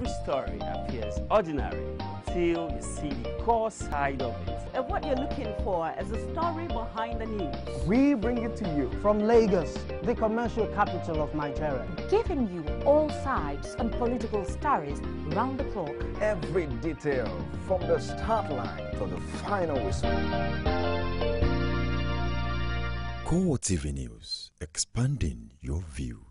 every story appears ordinary until you see the core side of it. And what you're looking for is the story behind the news. We bring it to you from Lagos, the commercial capital of Nigeria. Giving you all sides and political stories round the clock. Every detail from the start line to the final whistle. CoreTV News, expanding your view.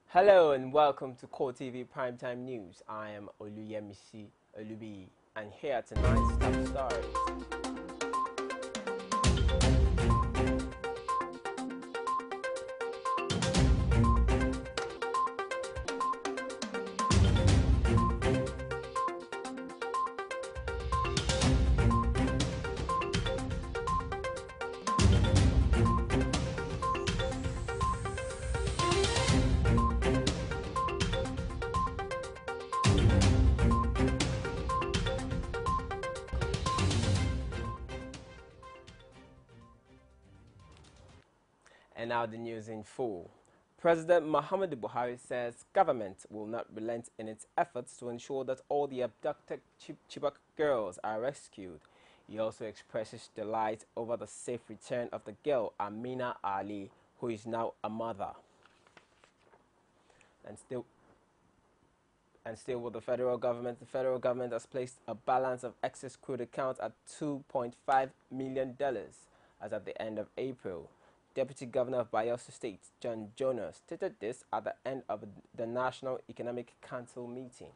Hello and welcome to CoreTV Primetime News. I am Oluyemisi Olubi, and here are tonight's top stories. And now the news in full. President Muhammadu Buhari says government will not relent in its efforts to ensure that all the abducted Chibok girls are rescued. He also expresses delight over the safe return of the girl Amina Ali, who is now a mother. And still with the federal government has placed a balance of excess crude accounts at $2.5 million as at the end of April. Deputy Governor of Bayelsa State, John Jonas, stated this at the end of the National Economic Council meeting.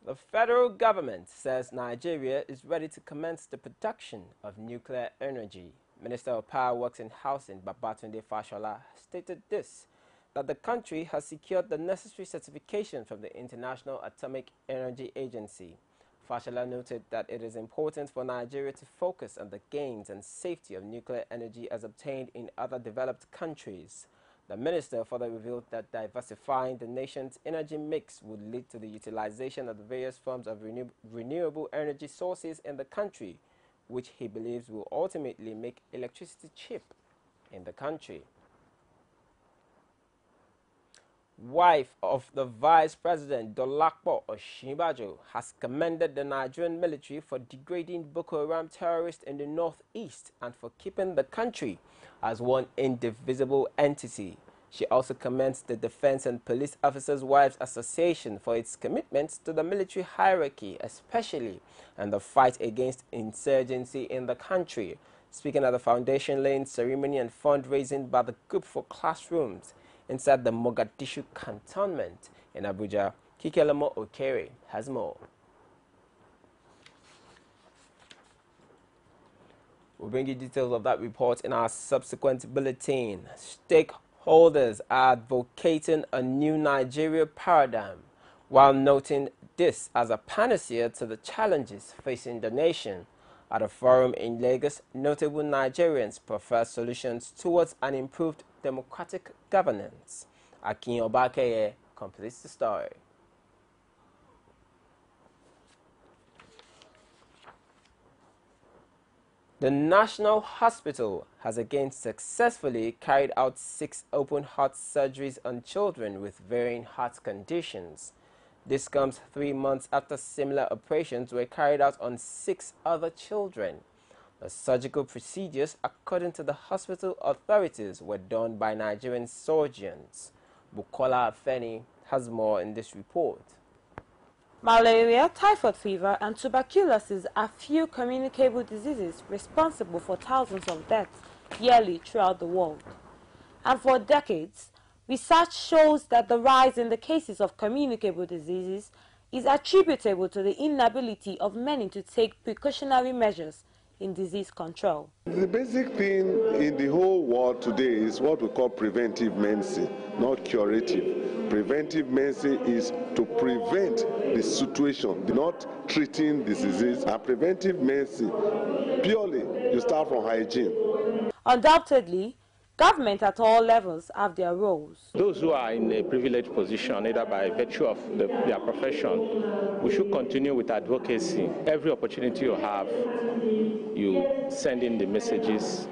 The federal government says Nigeria is ready to commence the production of nuclear energy. Minister of Power, Works and Housing, Babatunde Fashola, stated this, that the country has secured the necessary certification from the International Atomic Energy Agency. Fashola noted that it is important for Nigeria to focus on the gains and safety of nuclear energy as obtained in other developed countries. The minister further revealed that diversifying the nation's energy mix would lead to the utilization of the various forms of renewable energy sources in the country, which he believes will ultimately make electricity cheap in the country. Wife of the Vice President Dolapo Osinbajo has commended the Nigerian military for degrading Boko Haram terrorists in the northeast and for keeping the country as one indivisible entity. She also commends the Defense and Police Officers' Wives Association for its commitments to the military hierarchy, especially in the fight against insurgency in the country. Speaking at the foundation-laying ceremony and fundraising by the group for classrooms inside the Mogadishu cantonment in Abuja, Kikelemo Okere has more. We'll bring you details of that report in our subsequent bulletin. Stakeholders are advocating a new Nigeria paradigm, while noting this as a panacea to the challenges facing the nation. At a forum in Lagos, notable Nigerians prefer solutions towards an improved democratic governance. Akin Obakeye completes the story. The National Hospital has again successfully carried out 6 open-heart surgeries on children with varying heart conditions. This comes 3 months after similar operations were carried out on 6 other children. The surgical procedures, according to the hospital authorities, were done by Nigerian surgeons. Bukola Afeni has more in this report. Malaria, typhoid fever, and tuberculosis are few communicable diseases responsible for thousands of deaths yearly throughout the world. And for decades, research shows that the rise in the cases of communicable diseases is attributable to the inability of many to take precautionary measures in disease control. The basic thing in the whole world today is what we call preventive medicine, not curative. Preventive medicine is to prevent the situation, not treating the disease. And preventive medicine, purely, you start from hygiene. Undoubtedly, Government at all levels have their roles. Those who are in a privileged position, either by virtue of their profession, we should continue with advocacy. Every opportunity you have, you send in the messages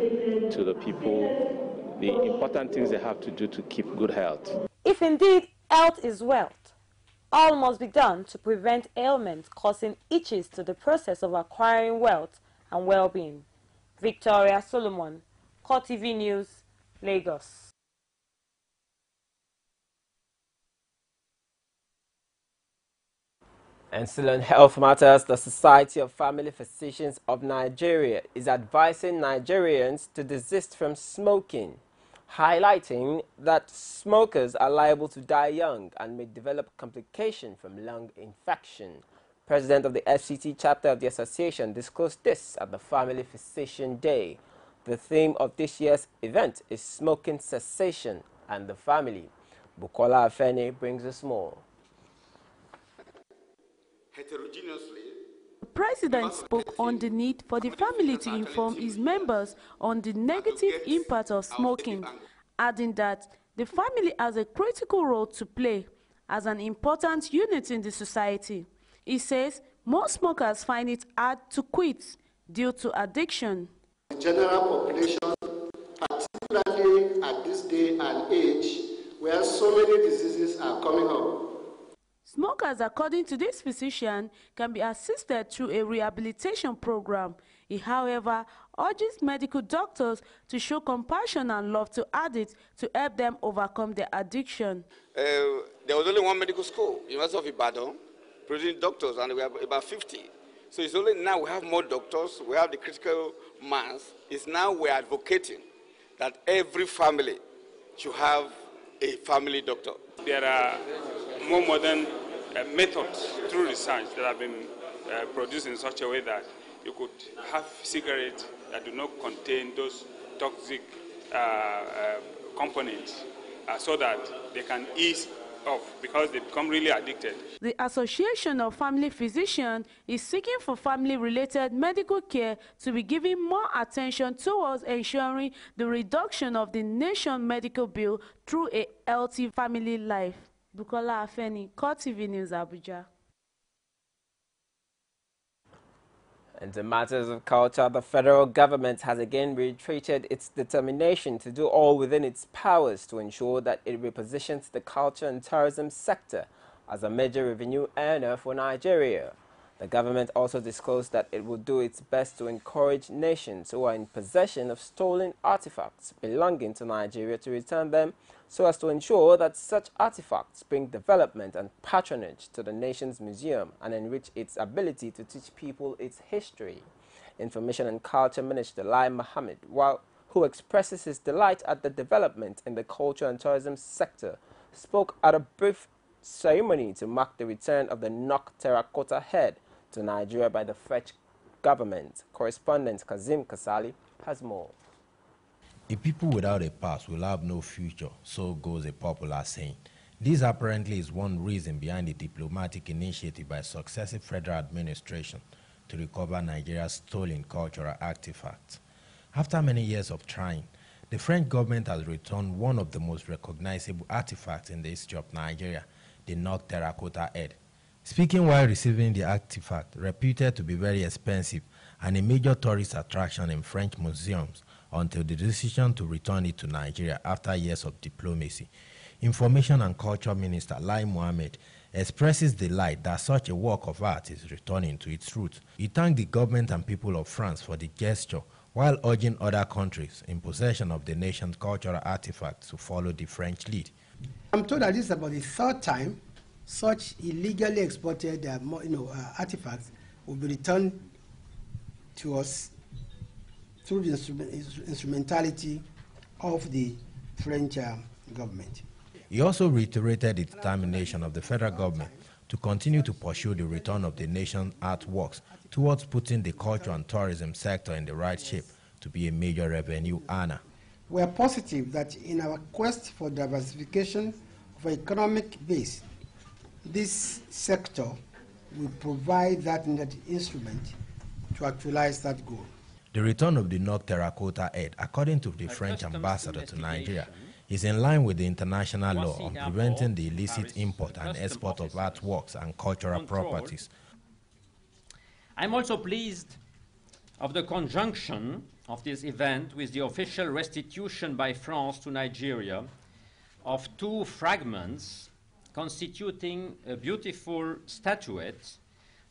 to the people, the important things they have to do to keep good health. If indeed health is wealth, all must be done to prevent ailments causing itches to the process of acquiring wealth and well-being. Victoria Solomon, CoreTV News, Lagos. And still on health matters, the Society of Family Physicians of Nigeria is advising Nigerians to desist from smoking, highlighting that smokers are liable to die young and may develop complications from lung infection. President of the FCT chapter of the association disclosed this at the Family Physician Day. The theme of this year's event is smoking cessation and the family. Bukola Afeni brings us more. The President spoke on the need for the family to inform his members on the negative impact of smoking, adding that the family has a critical role to play as an important unit in the society. He says most smokers find it hard to quit due to addiction. The general population, particularly at this day and age, where so many diseases are coming up. Smokers, according to this physician, can be assisted through a rehabilitation program. He, however, urges medical doctors to show compassion and love to addicts to help them overcome their addiction. There was only one medical school, University of Ibadan, producing doctors, and we have about 50. So it's only now we have more doctors, we have the critical mass. It's now we're advocating that every family should have a family doctor. There are more modern methods through research that have been produced in such a way that you could have cigarettes that do not contain those toxic components so that they can ease off because they become really addicted. The Association of Family Physicians is seeking for family-related medical care to be given more attention towards ensuring the reduction of the nation's medical bill through a healthy family life. Bukola Afeni, CoreTV News, Abuja. And in matters of culture, the federal government has again reiterated its determination to do all within its powers to ensure that it repositions the culture and tourism sector as a major revenue earner for Nigeria. The government also disclosed that it will do its best to encourage nations who are in possession of stolen artifacts belonging to Nigeria to return them, so as to ensure that such artifacts bring development and patronage to the nation's museum and enrich its ability to teach people its history. Information and Culture Minister Lai Mohammed, who expresses his delight at the development in the culture and tourism sector, spoke at a brief ceremony to mark the return of the Nok terracotta head to Nigeria by the French government. Correspondent Kazim Kasali has more. A people without a past will have no future, so goes a popular saying. This apparently is one reason behind the diplomatic initiative by successive federal administration to recover Nigeria's stolen cultural artifacts. After many years of trying, the French government has returned one of the most recognizable artifacts in the history of Nigeria, the Nok terracotta head. Speaking while receiving the artifact, reputed to be very expensive and a major tourist attraction in French museums, until the decision to return it to Nigeria after years of diplomacy. Information and Culture Minister Lai Mohammed expresses delight that such a work of art is returning to its roots. He thanked the government and people of France for the gesture, while urging other countries in possession of the nation's cultural artifacts to follow the French lead. I'm told that this is about the third time such illegally exported artifacts will be returned to us through the instrumentality of the French government. He also reiterated the determination of the federal government to continue to pursue the return of the nation's artworks towards putting the culture and tourism sector in the right shape to be a major revenue earner. We are positive that in our quest for diversification of our economic base, this sector will provide that instrument to actualize that goal. The return of the knock terracotta head, according to the French ambassador to Nigeria, is in line with the international law on preventing the illicit import and export of artworks and cultural properties. I'm also pleased of the conjunction of this event with the official restitution by France to Nigeria of 2 fragments constituting a beautiful statuette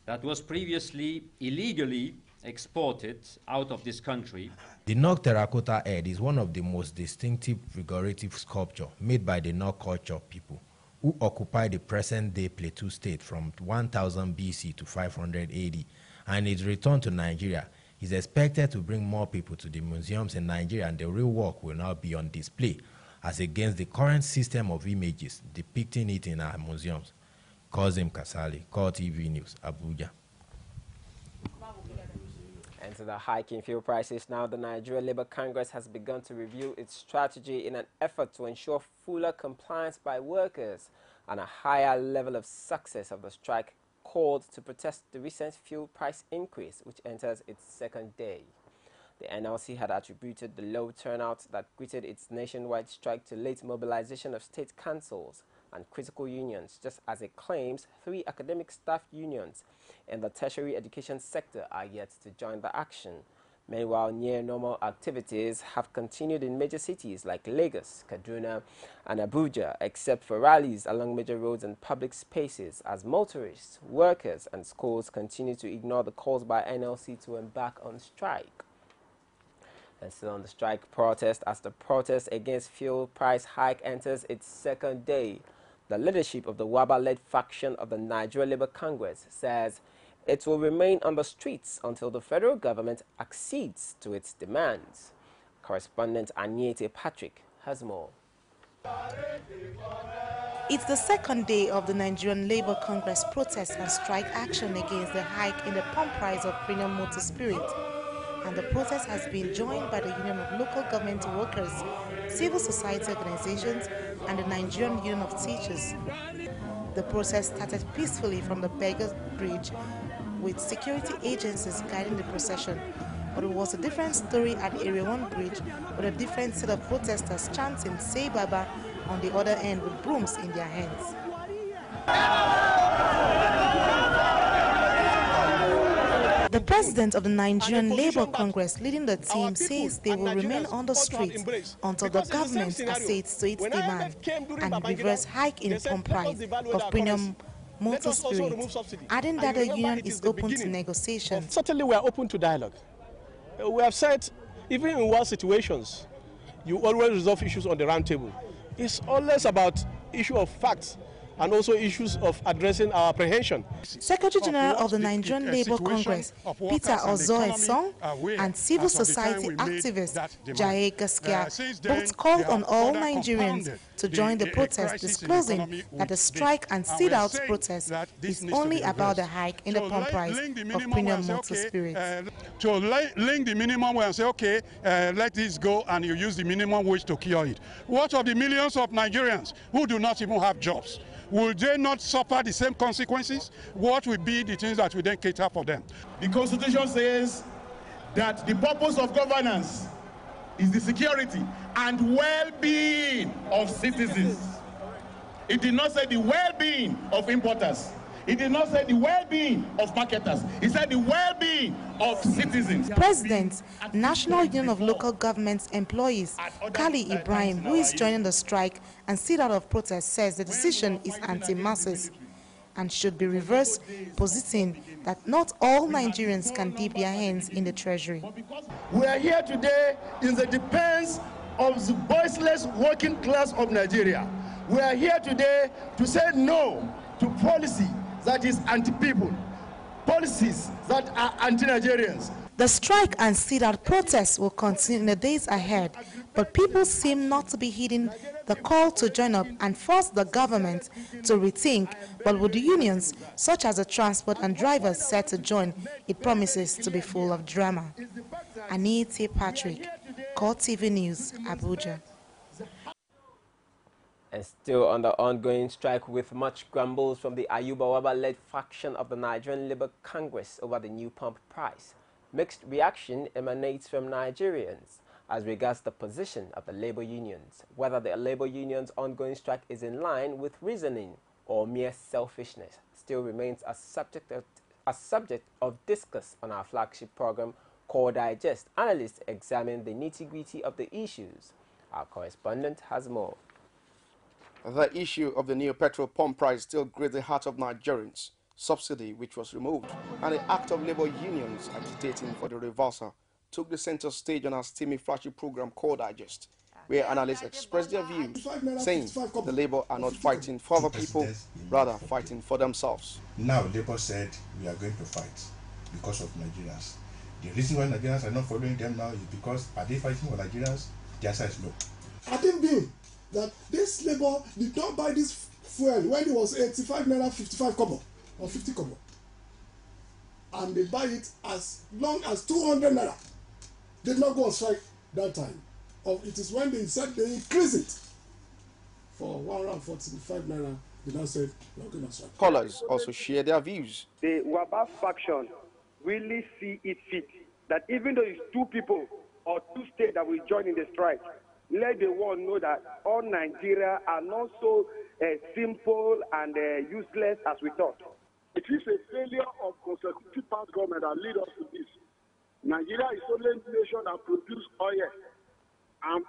that was previously illegally exported out of this country. The Nok terracotta head is one of the most distinctive figurative sculpture made by the Nok culture people, who occupy the present-day Plateau state from 1000 BC to 500 AD, and its return to Nigeria is expected to bring more people to the museums in Nigeria, and the real work will now be on display as against the current system of images depicting it in our museums. Kozim Kasali, CoreTV News, Abuja. And to the hike in fuel prices now, the Nigerian Labour Congress has begun to review its strategy in an effort to ensure fuller compliance by workers and a higher level of success of the strike called to protest the recent fuel price increase, which enters its 2nd day. The NLC had attributed the low turnout that greeted its nationwide strike to late mobilization of state councils and critical unions, just as it claims 3 academic staff unions in the tertiary education sector are yet to join the action. Meanwhile, near-normal activities have continued in major cities like Lagos, Kaduna, and Abuja, except for rallies along major roads and public spaces, as motorists, workers, and schools continue to ignore the calls by NLC to embark on strike. And still on the strike protest, as the protest against fuel price hike enters its 2nd day, the leadership of the WABA-led faction of the Nigeria Labour Congress says it will remain on the streets until the federal government accedes to its demands. Correspondent Aniete Patrick has more. It's the 2nd day of the Nigerian Labour Congress protest and strike action against the hike in the pump price of premium motor spirit. And the protest has been joined by the Union of Local Government Workers, civil society organizations, and the Nigerian Union of Teachers. The protest started peacefully from the Beggars Bridge, with security agencies guiding the procession. But it was a different story at Area 1 Bridge, with a different set of protesters chanting "Say Baba" on the other end with brooms in their hands. The president of the Nigerian Labour Congress leading the team says they will remain on the streets until the government accedes to its demand and reverse hike in pump price of premium motor spirit, adding that the union is open to negotiations. Certainly we are open to dialogue. We have said, even in war situations, you always resolve issues on the round table. It's always about issue of facts and also issues of addressing our apprehension. Secretary General of the Nigerian Labour Congress, Peter Ozoe-Song, and civil society activist Jaye Gaskia both called on all Nigerians to join the protest, disclosing that the strike and sit-out protest is only about the hike in the pump price of premium motor spirits. To link the minimum and say, okay, let this go, and you use the minimum wage to cure it. What of the millions of Nigerians who do not even have jobs? Will they not suffer the same consequences? What will be the things that will then cater for them? The Constitution says that the purpose of governance is the security and well-being of citizens. It did not say the well-being of importers. It did not say the well-being of marketers. It said the well-being of citizens. President, National Union of Local Government Employees, Kali Ibrahim, who is joining the strike and sit-out of protest, says the decision is anti-masses and should be reversed, positing that not all Nigerians can dip their hands in the treasury. We are here today in the defense of the voiceless working class of Nigeria. We are here today to say no to policy that is anti-people, policies that are anti-Nigerians. The strike and sit-out protests will continue in the days ahead, but people seem not to be heeding the call to join up and force the government to rethink. But with the unions, such as the transport and drivers set to join, it promises to be full of drama. Anita Patrick, CoreTV News, Abuja. And still on the ongoing strike, with much grumbles from the Ayuba Waba-led faction of the Nigerian Labour Congress over the new pump price, Mixed reaction emanates from Nigerians as regards the position of the labor unions, whether the labor unions' ongoing strike is in line with reasoning or mere selfishness still remains a subject of discourse on our flagship program, Core Digest. Analysts examine the nitty-gritty of the issues. Our correspondent has more. The issue of the new petrol pump price still grieves the heart of Nigerians. Subsidy, which was removed, and the act of labor unions agitating for the reversal, took the center stage on our steamy flagship program Core Digest, where analysts expressed their views, saying the labor are not fighting for the people, rather fighting for themselves. Now labor said we are going to fight because of Nigerians. The reason why Nigerians are not following them now is because are they fighting for Nigerians? The answer is no. I think being that this labor did not buy this fuel when it was 85 naira 55 kobo or 50 kobo, and they buy it as long as 200 naira. They did not go on strike that time. Or it is when they said they increase it for 145 naira. They now said we're going to strike. Callers also share their views. The Waba faction really see it fit that even though it's 2 people or 2 states that will join in the strike, let the world know that all Nigeria are not so simple and useless as we thought. It is a failure of consecutive past government that lead us to this. Nigeria is the only nation that produces oil and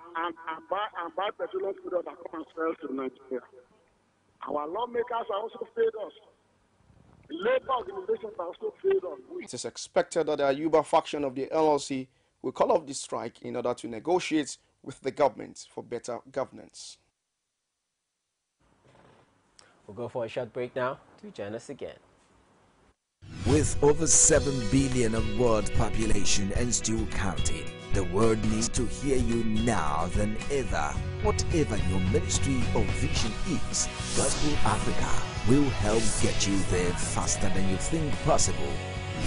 buy petroleum products that come and sell to Nigeria. Our lawmakers have also failed us. Labor organizations have also failed us. It is expected that the Ayuba faction of the LLC will call off the strike in order to negotiate with the government for better governance. We'll go for a short break now. Do join us again. With over 7 billion of world population and still counting, the world needs to hear you now than ever. Whatever your ministry or vision is, Gospel Africa will help get you there faster than you think possible.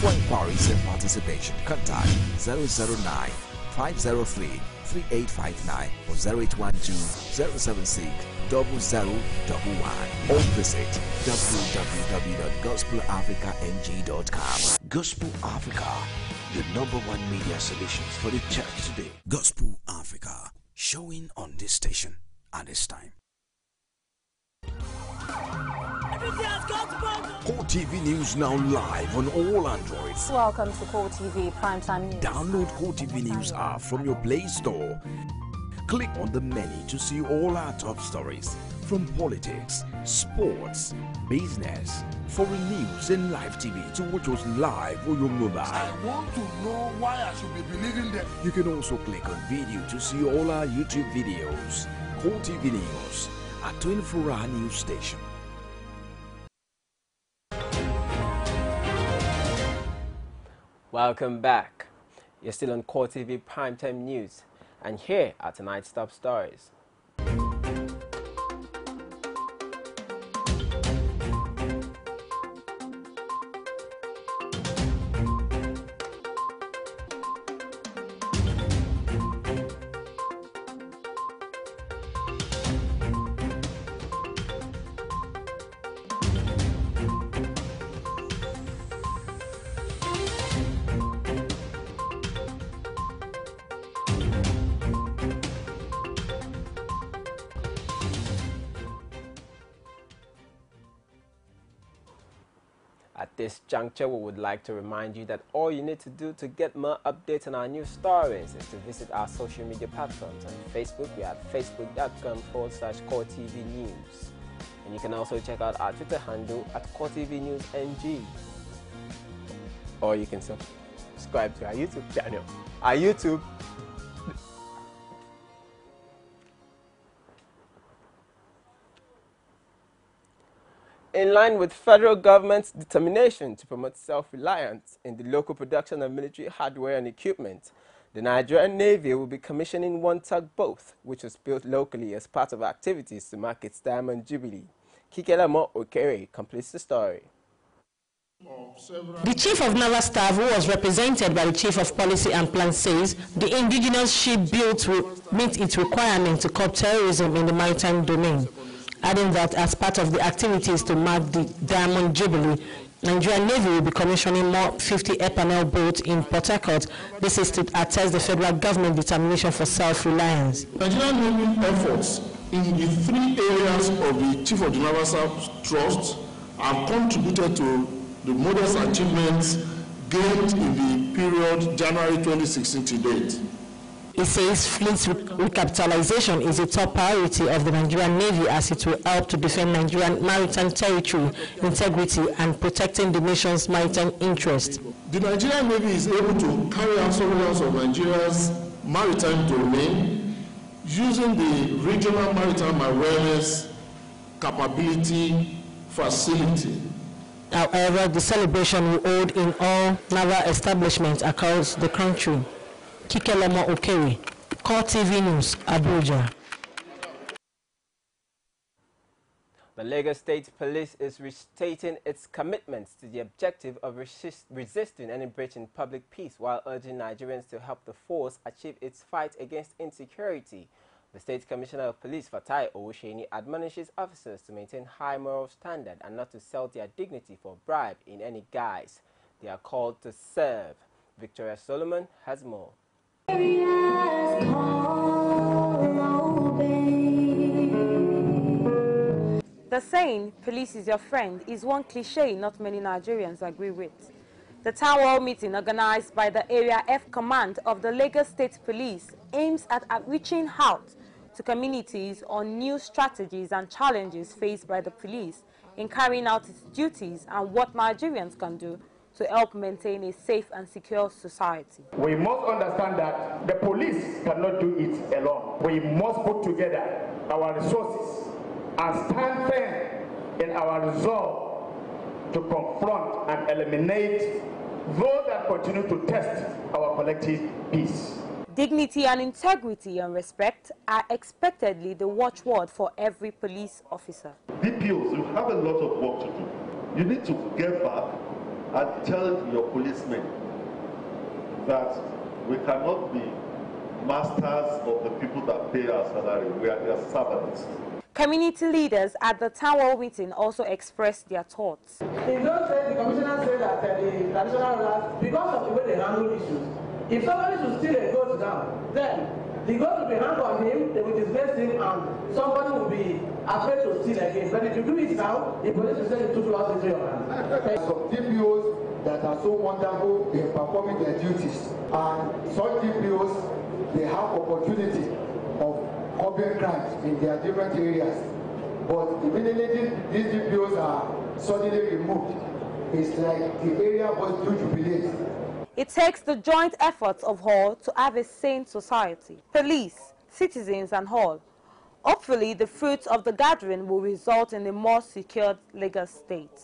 For inquiries and participation, contact 009 503 3859 or 0812-076-0011 or visit www.gospelafricang.com. Gospel Africa, your #1 media solutions for the church today. Gospel Africa, showing on this station at this time. CoreTV News now live on all Androids. Welcome to CoreTV Primetime News. Download CoreTV News app from your Play Store. Click on the menu to see all our top stories from politics, sports, business, foreign news and live TV to watch us live on your mobile. I want to know why I should be believing them. You can also click on video to see all our YouTube videos. CoreTV News, a 24-hour news station. Welcome back. You're still on CoreTV Primetime News, and here are tonight's top stories. At this juncture, we would like to remind you that all you need to do to get more updates on our news stories is to visit our social media platforms. On Facebook, we are at facebook.com/CoreTV News. And you can also check out our Twitter handle at CoreTV News NG. Or you can subscribe to our YouTube channel. Our YouTube. In line with federal government's determination to promote self-reliance in the local production of military hardware and equipment, the Nigerian Navy will be commissioning one tugboat, which was built locally as part of activities to mark its Diamond Jubilee. Kikelamo Okere completes the story. The Chief of Naval Staff, who was represented by the Chief of Policy and Plan, says the indigenous ship built will meet its requirement to curb terrorism in the maritime domain, adding that as part of the activities to mark the Diamond Jubilee, Nigerian Navy will be commissioning more 50 air panel boats in Port Harcourt. This is to attest the federal government determination for self-reliance. Nigerian Navy efforts in the three areas of the Chief of the Naval Staff Trust have contributed to the modest achievements gained in the period January 2016 to date. He says fleet recapitalization is a top priority of the Nigerian Navy as it will help to defend Nigerian maritime territory, integrity, and protecting the nation's maritime interests. The Nigerian Navy is able to carry out surveillance of Nigeria's maritime domain using the Regional Maritime Awareness Capability Facility. However, the celebration will hold in all naval establishments across the country. Kikelomo Okere, CoreTV News, Abuja. The Lagos State Police is restating its commitments to the objective of resisting any breach in public peace while urging Nigerians to help the force achieve its fight against insecurity. The State Commissioner of Police, Fatai Owusheni, admonishes officers to maintain high moral standard and not to sell their dignity for bribe in any guise. They are called to serve. Victoria Solomon has more. The saying, police is your friend, is one cliche not many Nigerians agree with. The town hall meeting organized by the Area F Command of the Lagos State Police aims at reaching out to communities on new strategies and challenges faced by the police in carrying out its duties and what Nigerians can do to help maintain a safe and secure society. We must understand that the police cannot do it alone. We must put together our resources and stand firm in our resolve to confront and eliminate those that continue to test our collective peace. Dignity and integrity and respect are expectedly the watchword for every police officer. DPOs, you have a lot of work to do. You need to get back and tell your policemen that we cannot be masters of the people that pay our salary. We are their servants. Community leaders at the town hall meeting also expressed their thoughts. In those days, the commissioner said that the traditional rulers, because of the way they handle issues, if somebody should steal a goat now, then the goat will be hung on him, they will disgrace him, and somebody will be afraid to steal again. But if you do it now, the police will say you took loss into your hands. Some DPOs that are so wonderful in performing their duties, and such DPOs, they have opportunity of curbing crimes in their different areas. But immediately these DPOs are suddenly removed, it's like the area was due jubilate. It takes the joint efforts of all to have a sane society, police, citizens and all. Hopefully the fruits of the gathering will result in a more secured Lagos state.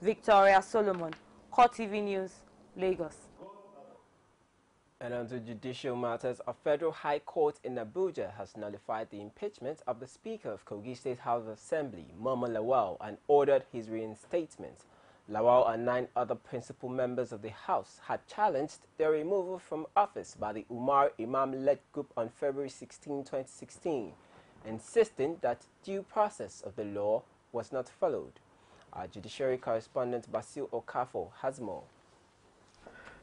Victoria Solomon, CoreTV News, Lagos. And on to judicial matters, a federal high court in Abuja has nullified the impeachment of the Speaker of Kogi State House of Assembly, Momo Lawal, and ordered his reinstatement. Lawal and 9 other principal members of the House had challenged their removal from office by the Umar Imam-led group on February 16, 2016, insisting that due process of the law was not followed. Our judiciary correspondent Basil Okafo has more.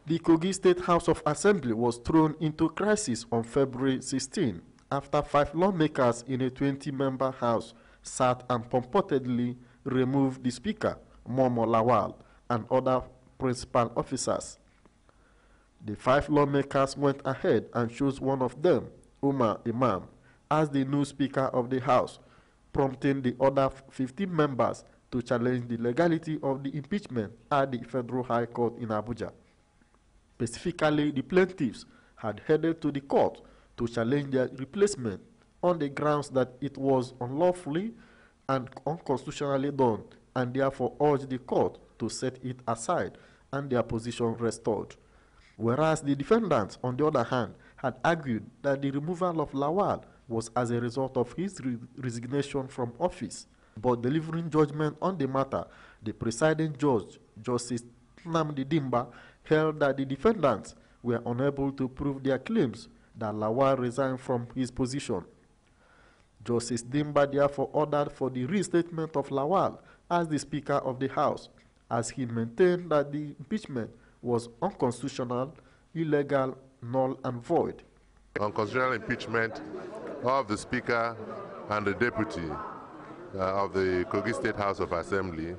The Kogi State House of Assembly was thrown into crisis on February 16 after 5 lawmakers in a 20-member house sat and purportedly removed the Speaker, Momo Lawal, and other principal officers. The 5 lawmakers went ahead and chose one of them, Umar Imam, as the new Speaker of the House, prompting the other 15 members to challenge the legality of the impeachment at the Federal High Court in Abuja. Specifically, the plaintiffs had headed to the court to challenge their replacement on the grounds that it was unlawfully and unconstitutionally done, and therefore urged the court to set it aside and their position restored. Whereas the defendants, on the other hand, had argued that the removal of Lawal was as a result of his resignation from office. But delivering judgment on the matter, the presiding judge, Justice Nnamdi Dimba, held that the defendants were unable to prove their claims that Lawal resigned from his position. Justice Dimba therefore ordered for the reinstatement of Lawal as the Speaker of the House as he maintained that the impeachment was unconstitutional, illegal, null and void. Unconstitutional impeachment of the Speaker and the Deputy of the Kogi State House of Assembly.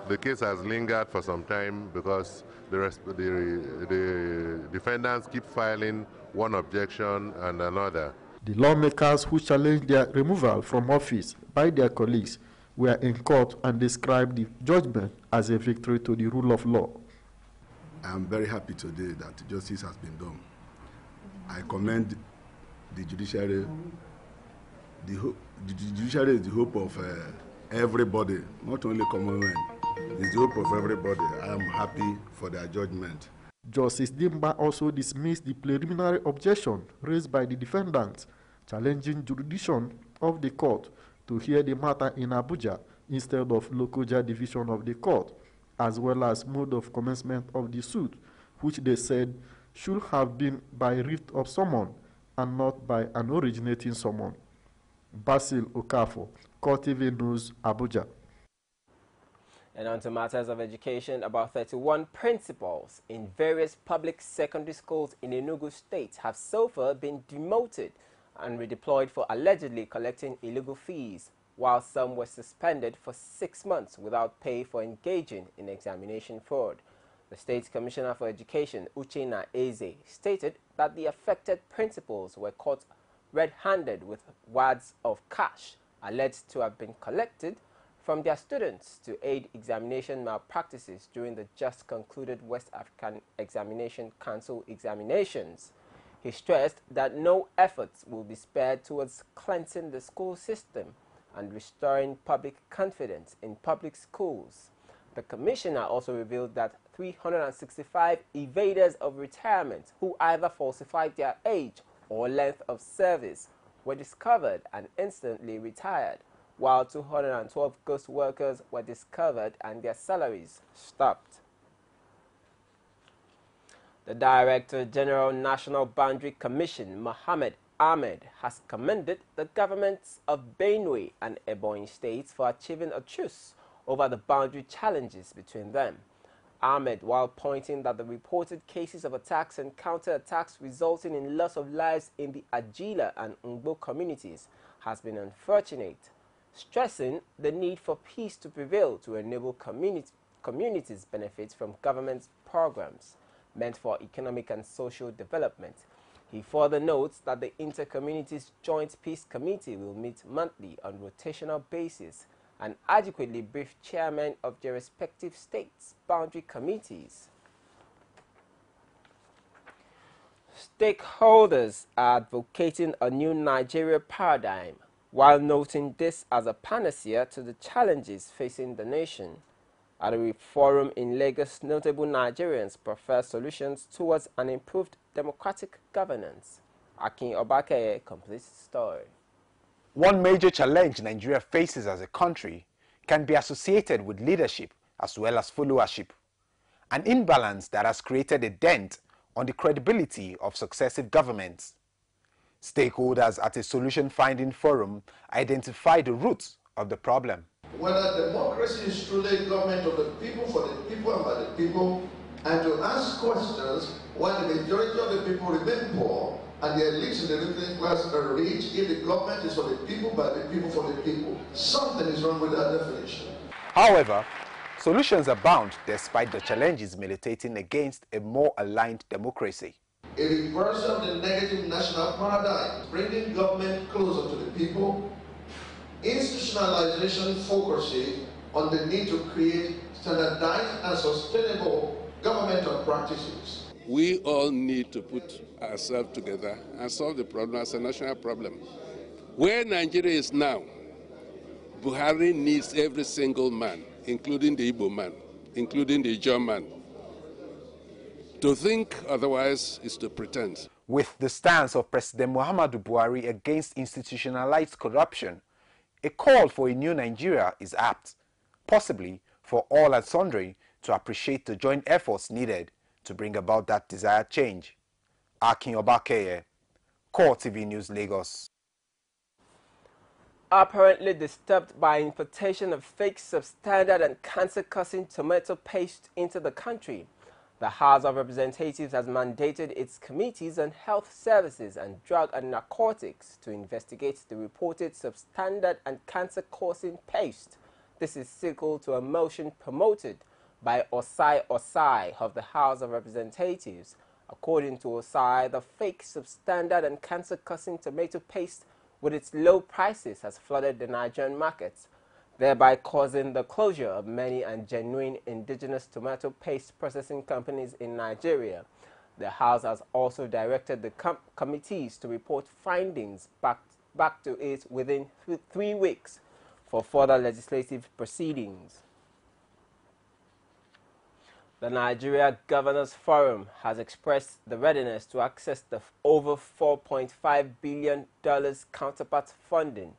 The case has lingered for some time because the defendants keep filing one objection and another. The lawmakers who challenged their removal from office by their colleagues were in court and described the judgment as a victory to the rule of law. I am very happy today that justice has been done. I commend the judiciary. The judiciary is the hope of everybody, not only common men. It's the hope of everybody. I am happy for their judgment. Justice Dimba also dismissed the preliminary objection raised by the defendants, challenging jurisdiction of the court to hear the matter in Abuja instead of Lokoja division of the court, as well as mode of commencement of the suit, which they said should have been by writ of summon and not by an originating summon. Basil Okafo, CoreTV News, Abuja. And on to matters of education, about 31 principals in various public secondary schools in Enugu State have so far been demoted and redeployed for allegedly collecting illegal fees, while some were suspended for 6 months without pay for engaging in examination fraud. The State Commissioner for Education, Uchenna Eze, stated that the affected principals were caught red-handed with wads of cash alleged to have been collected from their students to aid examination malpractices during the just concluded West African Examination Council examinations. He stressed that no efforts will be spared towards cleansing the school system and restoring public confidence in public schools. The Commissioner also revealed that 365 evaders of retirement who either falsified their age or length of service were discovered and instantly retired, while 212 ghost workers were discovered and their salaries stopped. The Director General National Boundary Commission, Mohammed Ahmed, has commended the governments of Benue and Ebonyi states for achieving a truce over the boundary challenges between them. Ahmed, while pointing that the reported cases of attacks and counterattacks resulting in loss of lives in the Ajila and Ngbo communities has been unfortunate, stressing the need for peace to prevail to enable communities benefit from government programs meant for economic and social development. He further notes that the Inter-Communities Joint Peace Committee will meet monthly on rotational basis and adequately brief chairmen of their respective states' boundary committees. Stakeholders are advocating a new Nigeria paradigm, while noting this as a panacea to the challenges facing the nation. At a forum in Lagos, notable Nigerians prefer solutions towards an improved democratic governance. Akin Obakeye completes the story. One major challenge Nigeria faces as a country can be associated with leadership as well as followership, an imbalance that has created a dent on the credibility of successive governments. Stakeholders at a solution-finding forum identify the roots of the problem. Whether democracy is truly a government of the people, for the people, and by the people, and to ask questions when the majority of the people remain poor and the elites in the ruling class are rich, if the government is for the people, by the people, for the people. Something is wrong with that definition. However, solutions abound despite the challenges militating against a more aligned democracy. A reversal of the negative national paradigm, bringing government closer to the people, institutionalization focusing on the need to create standardized and sustainable governmental practices. We all need to put ourselves together and solve the problem as a national problem. Where Nigeria is now, Buhari needs every single man, including the Igbo man, including the Ijaw man. To think otherwise is to pretend. With the stance of President Muhammadu Buhari against institutionalized corruption, a call for a new Nigeria is apt, possibly for all and sundry to appreciate the joint efforts needed to bring about that desired change. Akin Obakeye, CoreTV News, Lagos. Apparently disturbed by importation of fake, substandard and cancer-causing tomato paste into the country, the House of Representatives has mandated its committees on health services and drug and narcotics to investigate the reported substandard and cancer-causing paste. This is sequel to a motion promoted by Osai Osai of the House of Representatives. According to Osai, the fake, substandard and cancer-causing tomato paste with its low prices has flooded the Nigerian markets, thereby causing the closure of many and genuine indigenous tomato paste processing companies in Nigeria. The House has also directed the committees to report findings back to it within 3 weeks for further legislative proceedings. The Nigeria Governors Forum has expressed the readiness to access the over $4.5 billion counterpart funding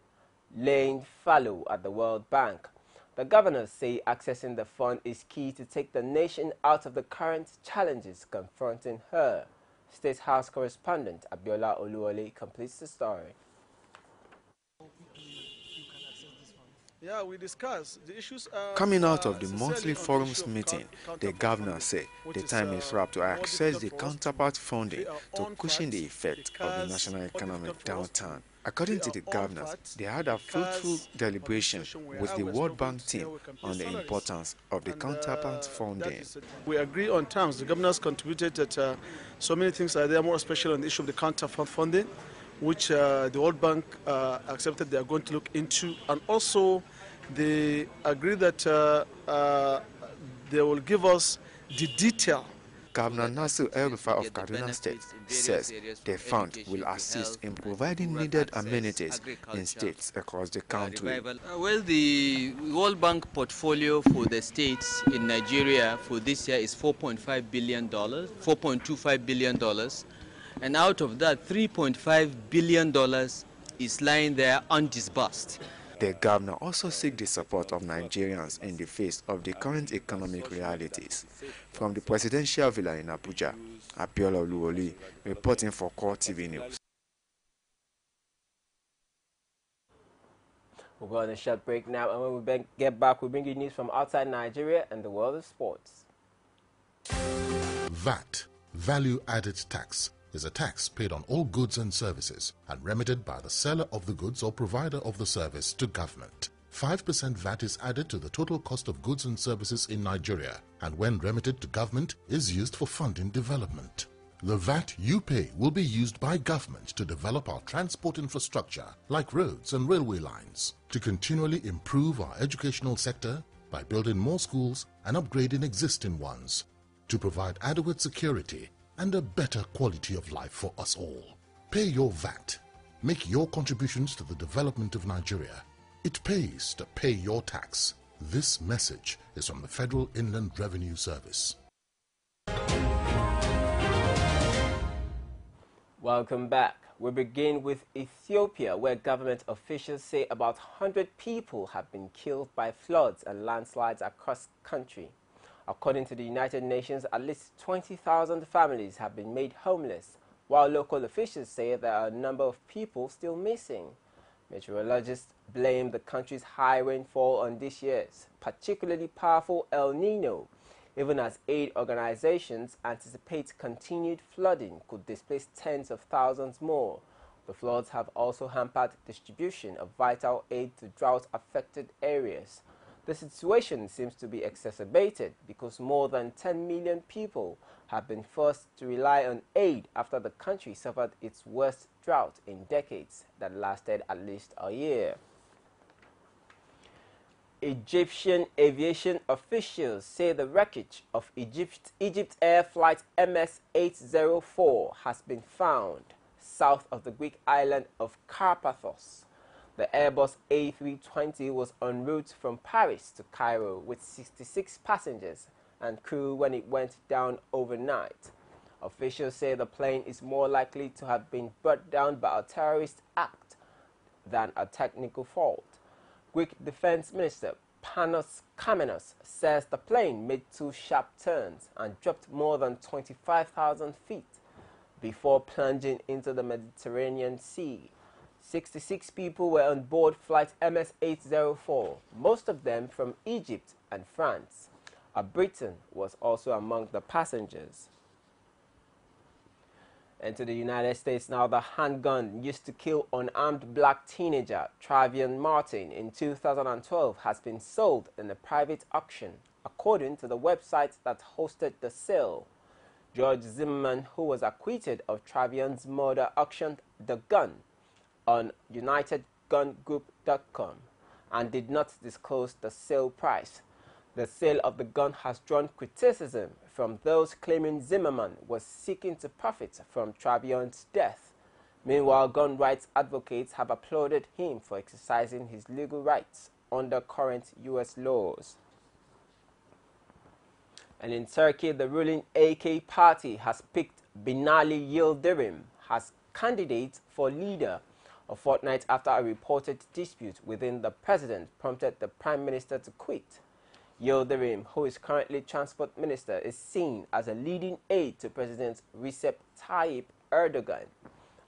laying fallow at the World Bank. The governors say accessing the fund is key to take the nation out of the current challenges confronting her. State House correspondent Abiola Oluwole completes the story. Yeah, we discuss the issues. Coming out of the monthly forum's meeting, the governor said the time is right to access the counterpart funding to cushion the effect of the national economic downturn. According to the governors, they had a fruitful deliberation with the World Bank team on the importance of the counterpart funding. We agree on terms. The governors contributed that so many things are there, more especially on the issue of the counterpart funding, which the World Bank accepted they are going to look into, and also they agree that they will give us the detail. Governor Nasir El-Rufai of Kaduna State says the fund will assist in providing needed amenities in states across the country. Well, the World Bank portfolio for the states in Nigeria for this year is $4.5 billion, $4.25 billion. And out of that, $3.5 billion is lying there undisbursed. The governor also seeks the support of Nigerians in the face of the current economic realities. From the presidential villa in Abuja, Abiola Oluwole reporting for CoreTV News. We'll go on a short break now, and when we get back, we'll bring you news from outside Nigeria and the world of sports. VAT, Value Added Tax, is a tax paid on all goods and services and remitted by the seller of the goods or provider of the service to government. 5% VAT is added to the total cost of goods and services in Nigeria, and when remitted to government is used for funding development. The VAT you pay will be used by government to develop our transport infrastructure like roads and railway lines, to continually improve our educational sector by building more schools and upgrading existing ones, to provide adequate security and a better quality of life for us all. Pay your VAT. Make your contributions to the development of Nigeria. It pays to pay your tax. This message is from the Federal Inland Revenue Service. Welcome back. We begin with Ethiopia, where government officials say about 100 people have been killed by floods and landslides across the country. According to the United Nations, at least 20,000 families have been made homeless, while local officials say there are a number of people still missing. Meteorologists blame the country's high rainfall on this year's particularly powerful El Nino, even as aid organizations anticipate continued flooding could displace tens of thousands more. The floods have also hampered distribution of vital aid to drought-affected areas. The situation seems to be exacerbated because more than 10 million people have been forced to rely on aid after the country suffered its worst drought in decades that lasted at least a year. Egyptian aviation officials say the wreckage of Egypt Air Flight MS-804 has been found south of the Greek island of Karpathos. The Airbus A320 was en route from Paris to Cairo with 66 passengers and crew when it went down overnight. Officials say the plane is more likely to have been brought down by a terrorist act than a technical fault. Greek Defense Minister Panos Kamenos says the plane made 2 sharp turns and dropped more than 25,000 feet before plunging into the Mediterranean Sea. 66 people were on board flight MS-804, most of them from Egypt and France. A Briton was also among the passengers. And to the United States now, the handgun used to kill unarmed black teenager Travion Martin in 2012 has been sold in a private auction, according to the website that hosted the sale. George Zimmerman, who was acquitted of Travion's murder, auctioned the gun on UnitedGunGroup.com and did not disclose the sale price. The sale of the gun has drawn criticism from those claiming Zimmerman was seeking to profit from Travion's death. Meanwhile, gun rights advocates have applauded him for exercising his legal rights under current U.S. laws. And in Turkey, the ruling AK party has picked Binali Yildirim as candidate for leader, a fortnight after a reported dispute within the president prompted the prime minister to quit. Yildirim, who is currently transport minister, is seen as a leading aide to President Recep Tayyip Erdogan.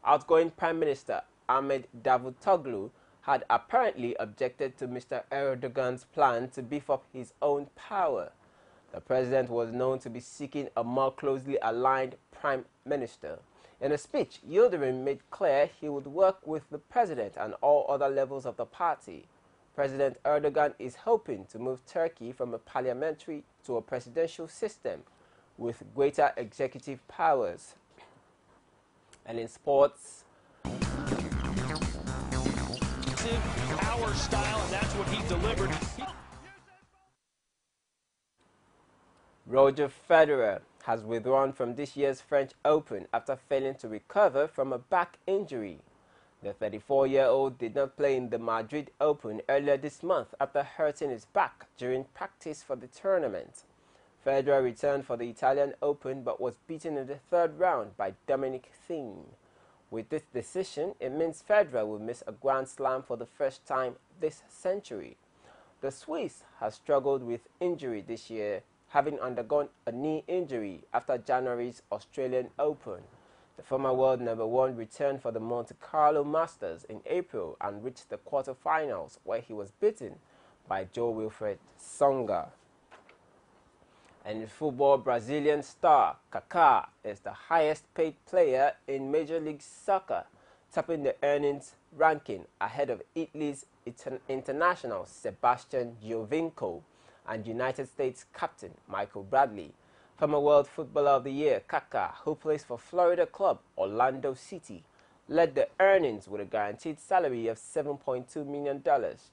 Outgoing Prime Minister Ahmet Davutoglu had apparently objected to Mr. Erdogan's plan to beef up his own power. The president was known to be seeking a more closely aligned prime minister. In a speech, Yildirim made clear he would work with the president and all other levels of the party. President Erdogan is hoping to move Turkey from a parliamentary to a presidential system with greater executive powers. And in sports, power style, and that's what he delivered. Roger Federer has withdrawn from this year's French Open after failing to recover from a back injury. The 34-year-old did not play in the Madrid Open earlier this month after hurting his back during practice for the tournament. Federer returned for the Italian Open but was beaten in the third round by Dominic Thiem. With this decision, it means Federer will miss a Grand Slam for the first time this century. The Swiss has struggled with injury this year, having undergone a knee injury after January's Australian Open. The former world #1 returned for the Monte Carlo Masters in April and reached the quarterfinals, where he was beaten by Joe-Wilfried Tsonga. And in football, Brazilian star Kaká is the highest paid player in Major League Soccer, topping the earnings ranking ahead of Italy's international Sebastian Giovinco and United States captain Michael Bradley. Former World Footballer of the Year, Kaká, who plays for Florida club Orlando City, led the earnings with a guaranteed salary of $7.2 million,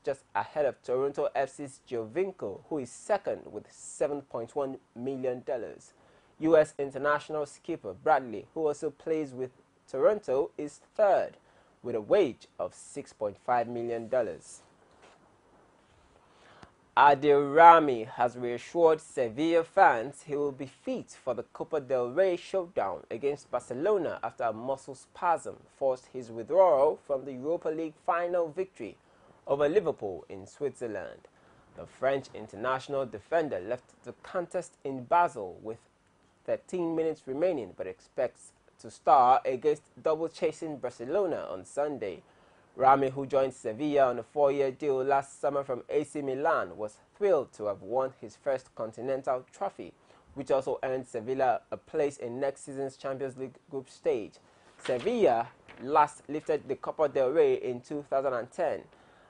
just ahead of Toronto FC's Giovinco, who is second with $7.1 million. U.S. international skipper Bradley, who also plays with Toronto, is third with a wage of $6.5 million. Adil Rami has reassured Sevilla fans he will be fit for the Copa del Rey showdown against Barcelona after a muscle spasm forced his withdrawal from the Europa League final victory over Liverpool in Switzerland. The French international defender left the contest in Basel with 13 minutes remaining but expects to start against double-chasing Barcelona on Sunday. Rami, who joined Sevilla on a 4-year deal last summer from AC Milan, was thrilled to have won his first continental trophy, which also earned Sevilla a place in next season's Champions League group stage. Sevilla last lifted the Copa del Rey in 2010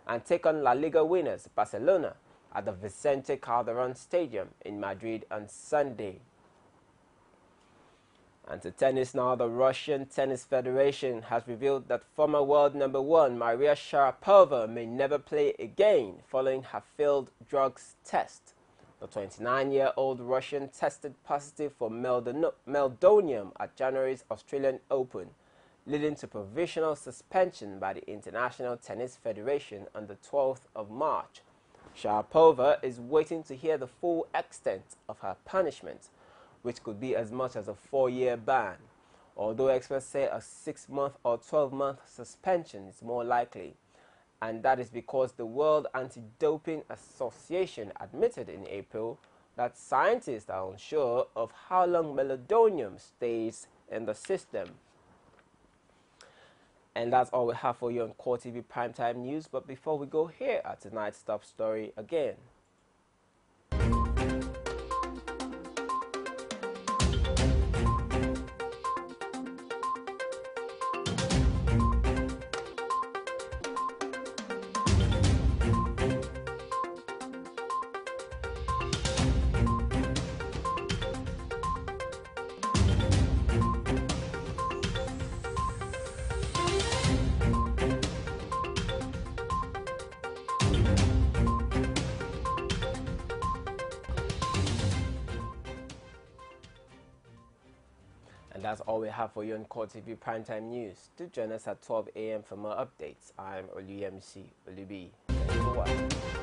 and take on La Liga winners Barcelona at the Vicente Calderón Stadium in Madrid on Sunday. And to tennis now, the Russian Tennis Federation has revealed that former world #1 Maria Sharapova may never play again following her failed drugs test. The 29-year-old Russian tested positive for meldonium at January's Australian Open, leading to provisional suspension by the International Tennis Federation on the 12th of March. Sharapova is waiting to hear the full extent of her punishment, which could be as much as a 4-year ban, although experts say a 6-month or 12-month suspension is more likely. And that is because the World Anti-Doping Association admitted in April that scientists are unsure of how long meldonium stays in the system. And that's all we have for you on CoreTV Primetime News. But before we go, here are tonight's top story again. And that's all we have for you on CoreTV Primetime News. Do join us at 12 a.m. for more updates. I'm Oluyemisi Olubi. Thank you for watching.